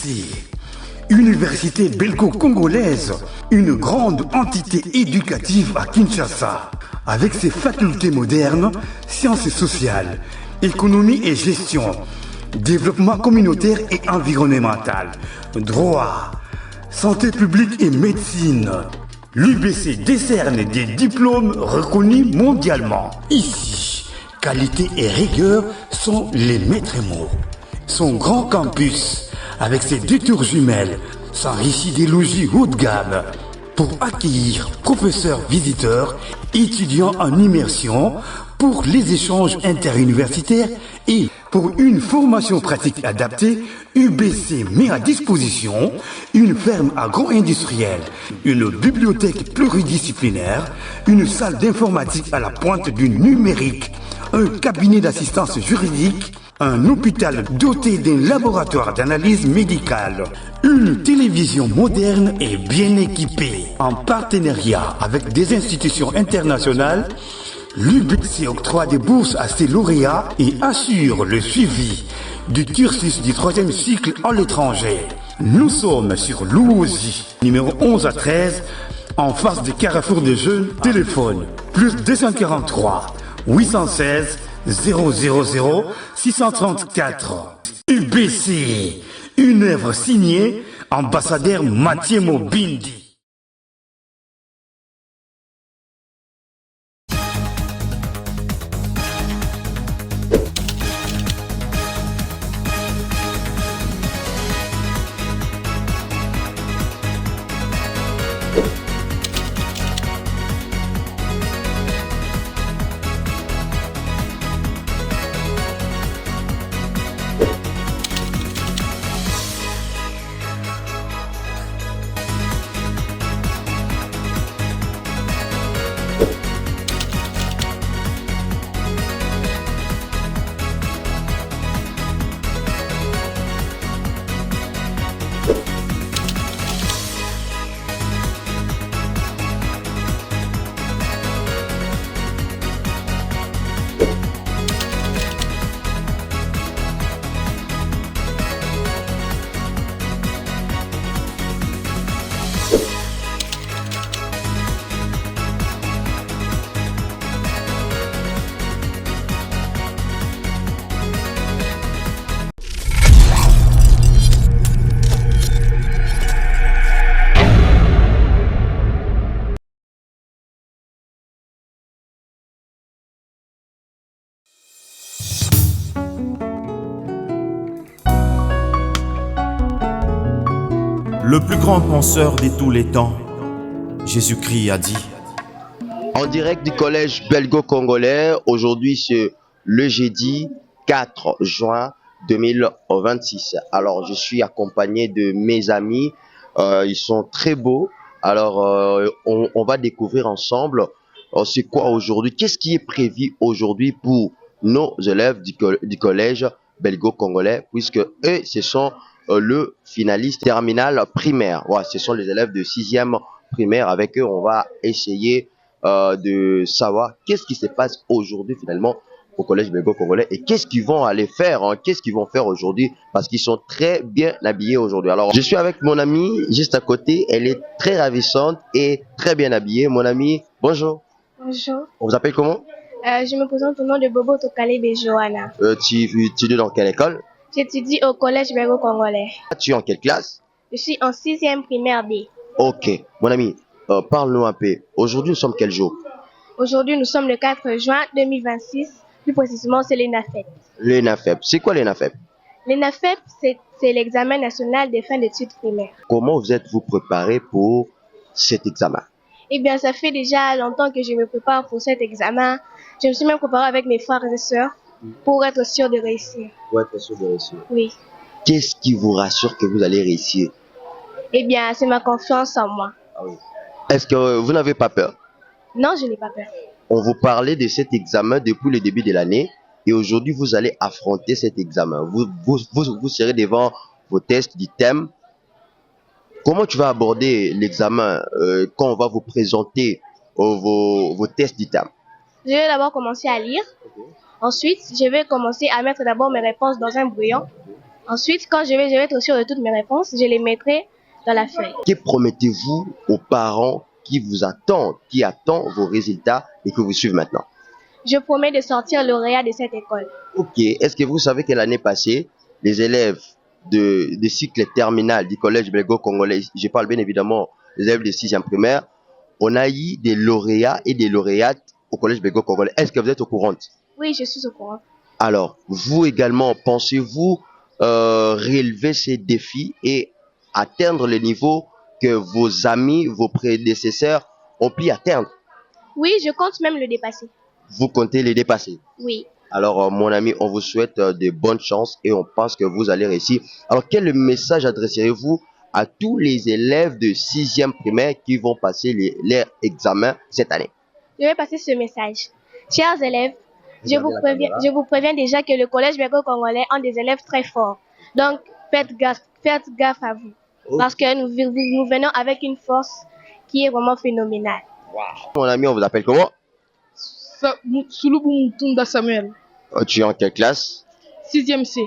UBC, Université belgo-congolaise, une grande entité éducative à Kinshasa, avec ses facultés modernes, sciences sociales, économie et gestion, développement communautaire et environnemental, droit, santé publique et médecine. L'UBC décerne des diplômes reconnus mondialement. Ici, qualité et rigueur sont les maîtres mots. Son grand campus, avec ses 2 tours jumelles, s'enrichit des logis haut de gamme pour accueillir professeurs visiteurs, étudiants en immersion, pour les échanges interuniversitaires et pour une formation pratique adaptée. UBC met à disposition une ferme agro-industrielle, une bibliothèque pluridisciplinaire, une salle d'informatique à la pointe du numérique, un cabinet d'assistance juridique, un hôpital doté d'un laboratoire d'analyse médicale, une télévision moderne et bien équipée. En partenariat avec des institutions internationales, l'UBC octroie des bourses à ses lauréats et assure le suivi du cursus du 3e cycle à l'étranger. Nous sommes sur Louosi, numéro 11 à 13, en face du carrefour des jeunes. Téléphone, plus 243 816 000 634. UBC, une œuvre signée ambassadeur Mathieu Mobindi. Le plus grand penseur de tous les temps, Jésus-Christ a dit. En direct du collège belgo-congolais, aujourd'hui c'est le jeudi 4 juin 2026. Alors je suis accompagné de mes amis, ils sont très beaux. Alors on va découvrir ensemble c'est quoi aujourd'hui, qu'est-ce qui est prévu aujourd'hui pour nos élèves du collège belgo-congolais, puisque eux ce sont le finaliste terminal primaire. Ouais, ce sont les élèves de 6e primaire. Avec eux, on va essayer de savoir qu'est-ce qui se passe aujourd'hui finalement au collège belgo-congolais et qu'est-ce qu'ils vont aller faire, hein, qu'est-ce qu'ils vont faire aujourd'hui, parce qu'ils sont très bien habillés aujourd'hui. Alors, je suis avec mon amie juste à côté. Elle est très ravissante et très bien habillée. Mon amie, bonjour. Bonjour. On vous appelle comment? Je me présente au nom de Bobo Tokalebe Johanna. Tu étudies dans quelle école? J'étudie au collège belgo-congolais. Tu es en quelle classe? Je suis en 6e primaire B. Ok. Mon ami, parle-nous un peu. Aujourd'hui, nous sommes quel jour? Aujourd'hui, nous sommes le 4 juin 2026. Plus précisément, c'est l'ENAFEP. L'ENAFEP. C'est quoi l'ENAFEP? L'ENAFEP, c'est l'examen national des fins d'études primaires. Comment vous êtes-vous préparé pour cet examen? Eh bien, ça fait déjà longtemps que je me prépare pour cet examen. Je me suis même préparé avec mes frères et sœurs pour être sûr de réussir. Pour être sûr de réussir. Oui. Qu'est-ce qui vous rassure que vous allez réussir? Eh bien, c'est ma confiance en moi. Ah oui. Est-ce que vous n'avez pas peur? Non, je n'ai pas peur. On vous parlait de cet examen depuis le début de l'année et aujourd'hui, vous allez affronter cet examen. Vous serez devant vos tests du thème. Comment tu vas aborder l'examen quand on va vous présenter vos tests du thème? Je vais d'abord commencer à lire. Okay. Ensuite, je vais commencer à mettre d'abord mes réponses dans un brouillon. Ensuite, quand je vais être sûre de toutes mes réponses, je les mettrai dans la feuille. Que promettez-vous aux parents qui vous attendent, qui attendent vos résultats et que vous suivent maintenant? Je promets de sortir lauréat de cette école. Ok. Est-ce que vous savez que l'année passée, les élèves de cycle terminal du collège belgo-congolais, je parle bien évidemment des élèves de 6e primaire, on a eu des lauréats et des lauréates au collège belgo-congolais. Est-ce que vous êtes au courant? Oui, je suis au courant. Alors, vous également, pensez-vous relever ces défis et atteindre le niveau que vos amis, vos prédécesseurs ont pu atteindre? Oui, je compte même le dépasser. Vous comptez les dépasser? Oui. Alors, mon ami, on vous souhaite de bonnes chances et on pense que vous allez réussir. Alors, quel message adresserez-vous à tous les élèves de 6e primaire qui vont passer leurs examens cette année? Je vais passer ce message. Chers élèves, je vous préviens déjà que le collège belgo-congolais a des élèves très forts. Donc, faites gaffe à vous. Parce que nous venons avec une force qui est vraiment phénoménale. Mon ami, on vous appelle comment? Souloubou Mutunda Samuel. Tu es en quelle classe? 6e C.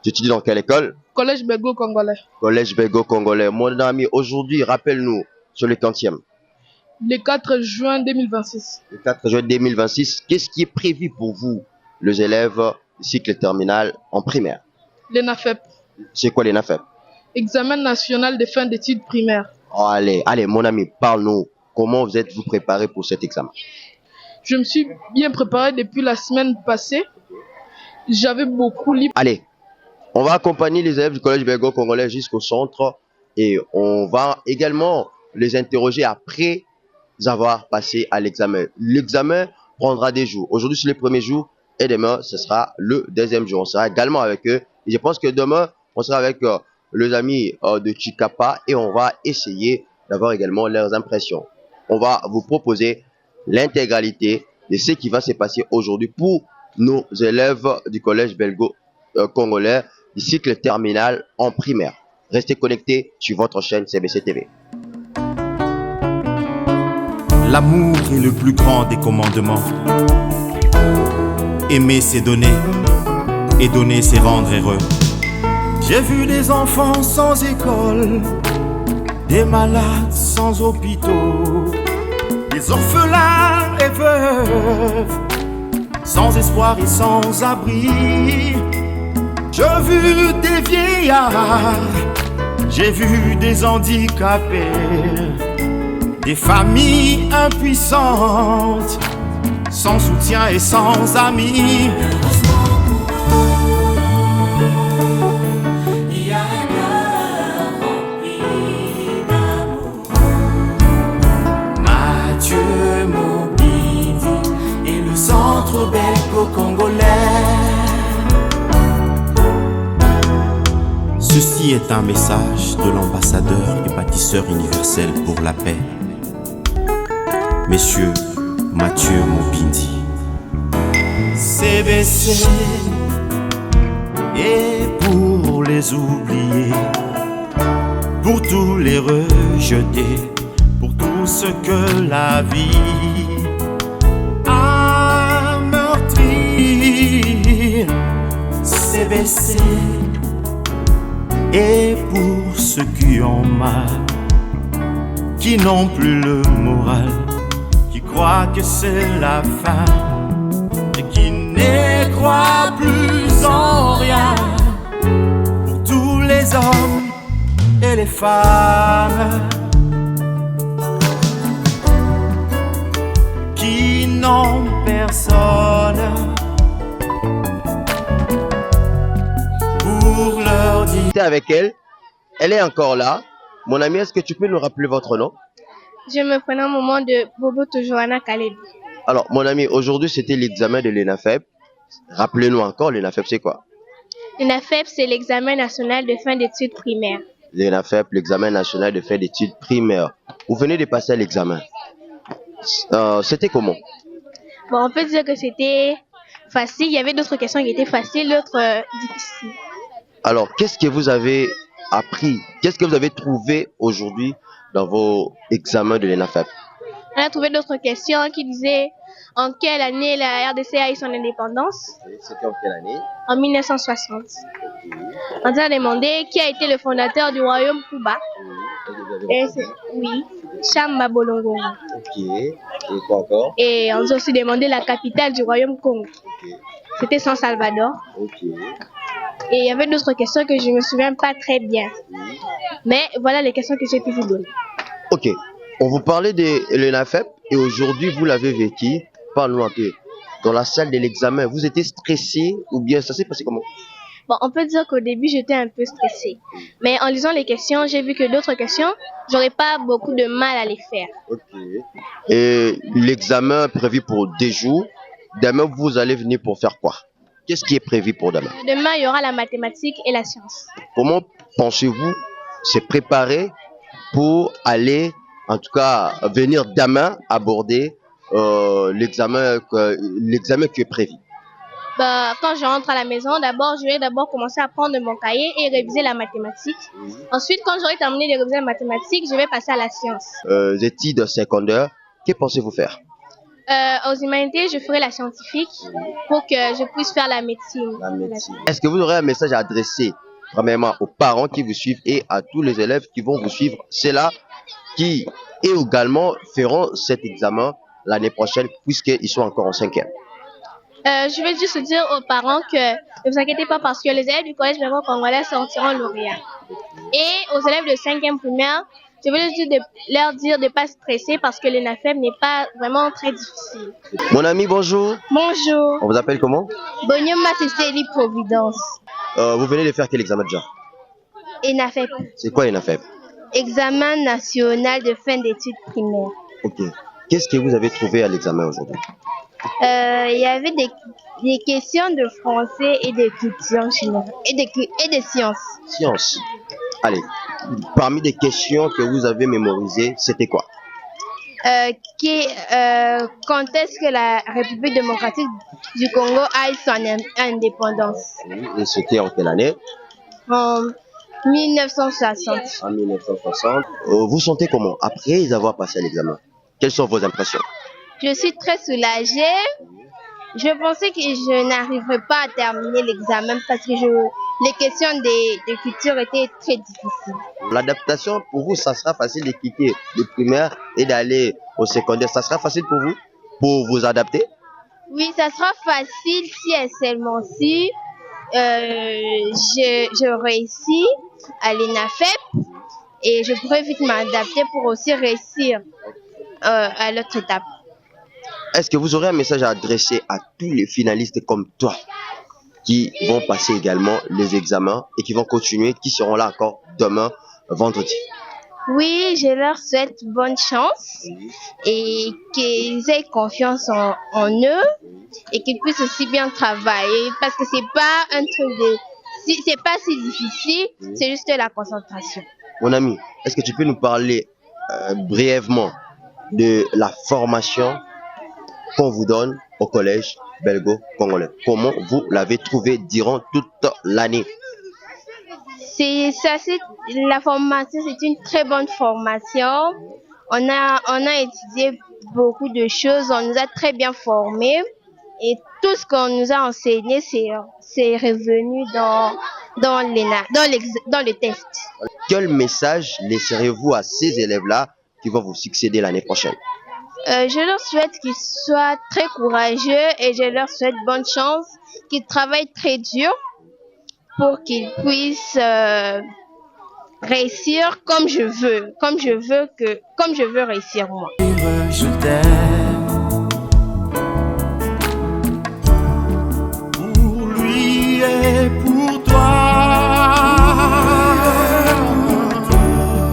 Tu étudies dans quelle école? Collège belgo-congolais. Collège belgo-congolais. Mon ami, aujourd'hui, rappelle-nous sur le 40e. Le 4 juin 2026. Le 4 juin 2026, qu'est-ce qui est prévu pour vous, les élèves du cycle terminal en primaire? L'ENAFEP. C'est quoi l'ENAFEP? Examen national de fin d'études primaires. Oh, allez, mon ami, parle-nous. Comment vous êtes-vous préparé pour cet examen? Je me suis bien préparé depuis la semaine passée. J'avais beaucoup lu. Allez, on va accompagner les élèves du collège belgo-congolais jusqu'au centre et on va également les interroger après avoir passé à l'examen. L'examen prendra des jours. Aujourd'hui, c'est le premier jour et demain, ce sera le deuxième jour. On sera également avec eux. Et je pense que demain, on sera avec les amis de Chikapa et on va essayer d'avoir également leurs impressions. On va vous proposer l'intégralité de ce qui va se passer aujourd'hui pour nos élèves du collège belgo-congolais du cycle terminal en primaire. Restez connectés sur votre chaîne CBC TV. L'amour est le plus grand des commandements. Aimer, c'est donner, et donner, c'est rendre heureux. J'ai vu des enfants sans école, des malades sans hôpitaux, des orphelins et veuves, sans espoir et sans abri. J'ai vu des vieillards, j'ai vu des handicapés, des familles impuissantes, sans soutien et sans amis. Il y a un cœur rempli d'amour. Mathieu Mobidi et le centre belgo-congolais. Ceci est un message de l'ambassadeur et bâtisseur universel pour la paix, Monsieur Mathieu Mobidi. CBC et pour les oubliés, pour tous les rejetés, pour tout ce que la vie a meurtri. CBC et pour ceux qui ont mal, qui n'ont plus le moral, qui croient que c'est la fin et qui ne croient plus en rien. Pour tous les hommes et les femmes qui n'ont personne pour leur dire. Avec elle, elle est encore là. Mon ami, est-ce que tu peux nous rappeler votre nom? Je me prénomme au moment de Boboto Johanna Kalebi. Alors, mon ami, aujourd'hui, c'était l'examen de l'ENAFEP. Rappelez-nous encore, l'ENAFEP, c'est quoi? L'ENAFEP, c'est l'examen national de fin d'études primaires. L'ENAFEP, l'examen national de fin d'études primaires. Vous venez de passer à l'examen. C'était comment? Bon, on peut dire que c'était facile. Il y avait d'autres questions qui étaient faciles, d'autres difficiles. Alors, qu'est-ce que vous avez appris? Qu'est-ce que vous avez trouvé aujourd'hui dans vos examens de l'ENAFEP? On a trouvé d'autres questions qui disaient en quelle année la RDC a eu son indépendance? C'était en quelle année? En 1960. On nous a demandé qui a été le fondateur du royaume Kuba. Oui, Chamba Bolongo. Ok. Et quoi encore? Et on nous a aussi demandé la capitale du royaume Congo. Ok. C'était San Salvador. Ok. Et il y avait d'autres questions que je ne me souviens pas très bien. Mais voilà les questions que j'ai pu vous donner. Ok. On vous parlait de l'ENAFEP et aujourd'hui vous l'avez vécu. Parle-nous un peu. Dans la salle de l'examen, vous étiez stressé ou bien ça s'est passé comment? Bon, on peut dire qu'au début, j'étais un peu stressée. Mais en lisant les questions, j'ai vu que d'autres questions, j'aurais pas beaucoup de mal à les faire. Ok. Et l'examen prévu pour 2 jours. Demain, vous allez venir pour faire quoi? Qu'est-ce qui est prévu pour demain? Demain, il y aura la mathématique et la science. Comment pensez-vous se préparer pour aller, en tout cas, venir demain aborder l'examen qui est prévu? Bah, quand je rentre à la maison, je vais commencer à prendre mon cahier et réviser la mathématique. Ensuite, quand j'aurai terminé de réviser la mathématique, je vais passer à la science. Études secondaires, que pensez-vous faire? Aux humanités, je ferai la scientifique pour que je puisse faire la médecine. Est-ce que vous aurez un message à adresser, premièrement, aux parents qui vous suivent et à tous les élèves qui vont vous suivre? C'est là qui également feront cet examen l'année prochaine puisqu'ils sont encore en 5e. Je vais juste dire aux parents que ne vous inquiétez pas parce que les élèves du collège Belgo congolais sortiront lauréats. Et aux élèves de 5e primaire, je vais leur dire de ne pas stresser parce que l'ENAFEP n'est pas vraiment très difficile. Mon ami, bonjour. Bonjour. On vous appelle comment? Bonyoma Cécile Providence. Vous venez de faire quel examen déjà? ENAFEP. C'est quoi ENAFEP? Examen national de fin d'études primaires. Ok. Qu'est-ce que vous avez trouvé à l'examen aujourd'hui? Il y avait des questions de français et de culture générale et de sciences. Sciences. Allez, parmi les questions que vous avez mémorisées, c'était quoi? Quand est-ce que la République démocratique du Congo a eu son indépendance? Et c'était en quelle année? En 1960. En 1960. Vous sentez comment après avoir passé à l'examen? Quelles sont vos impressions? Je suis très soulagée. Je pensais que je n'arriverais pas à terminer l'examen parce que les questions de culture étaient très difficiles. L'adaptation, pour vous, ça sera facile de quitter le primaire et d'aller au secondaire. Ça sera facile pour vous, pour vous adapter? Oui, ça sera facile si et seulement si je réussis à l'ENAFEP et je pourrai vite m'adapter pour aussi réussir à l'autre étape. Est-ce que vous aurez un message à adresser à tous les finalistes comme toi qui vont passer également les examens et qui vont continuer, qui seront là encore demain, vendredi? Oui, je leur souhaite bonne chance et qu'ils aient confiance en eux et qu'ils puissent aussi bien travailler parce que c'est pas un truc c'est pas si difficile, c'est juste la concentration. Mon ami, est-ce que tu peux nous parler brièvement de la formation qu'on vous donne au collège Belgo congolais? Comment vous l'avez trouvé durant toute l'année? La formation, c'est une très bonne formation. On a étudié beaucoup de choses, on nous a très bien formés et tout ce qu'on nous a enseigné, c'est revenu dans le test. Quel message laisserez-vous à ces élèves-là qui vont vous succéder l'année prochaine? Je leur souhaite qu'ils soient très courageux et je leur souhaite bonne chance, qu'ils travaillent très dur pour qu'ils puissent réussir comme je veux réussir moi. Je t'aime. Pour lui et pour toi,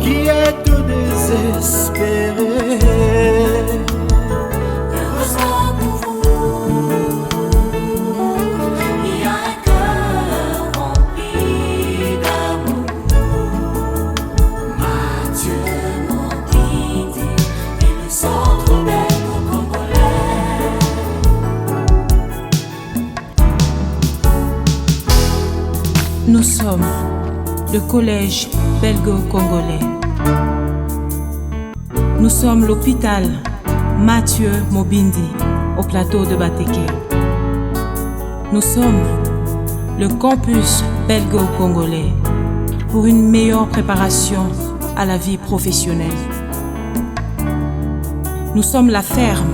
qui êtes désespéré. Nous sommes le collège belgo-congolais. Nous sommes l'hôpital Mathieu Mobindi au plateau de Bateke. Nous sommes le campus belgo-congolais pour une meilleure préparation à la vie professionnelle. Nous sommes la ferme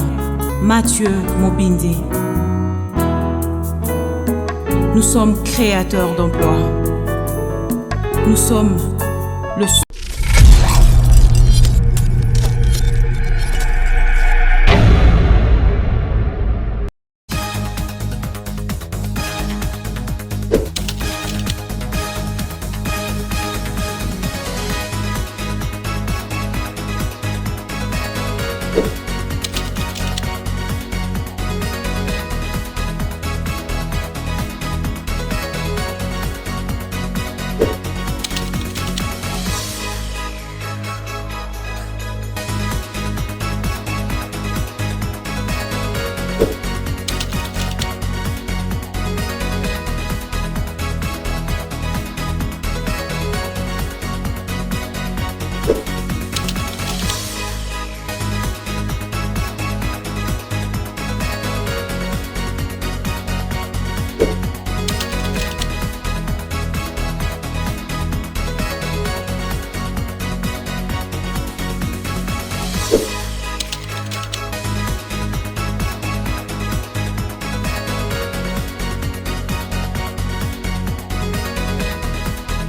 Mathieu Mobindi. Nous sommes créateurs d'emplois. Nous sommes le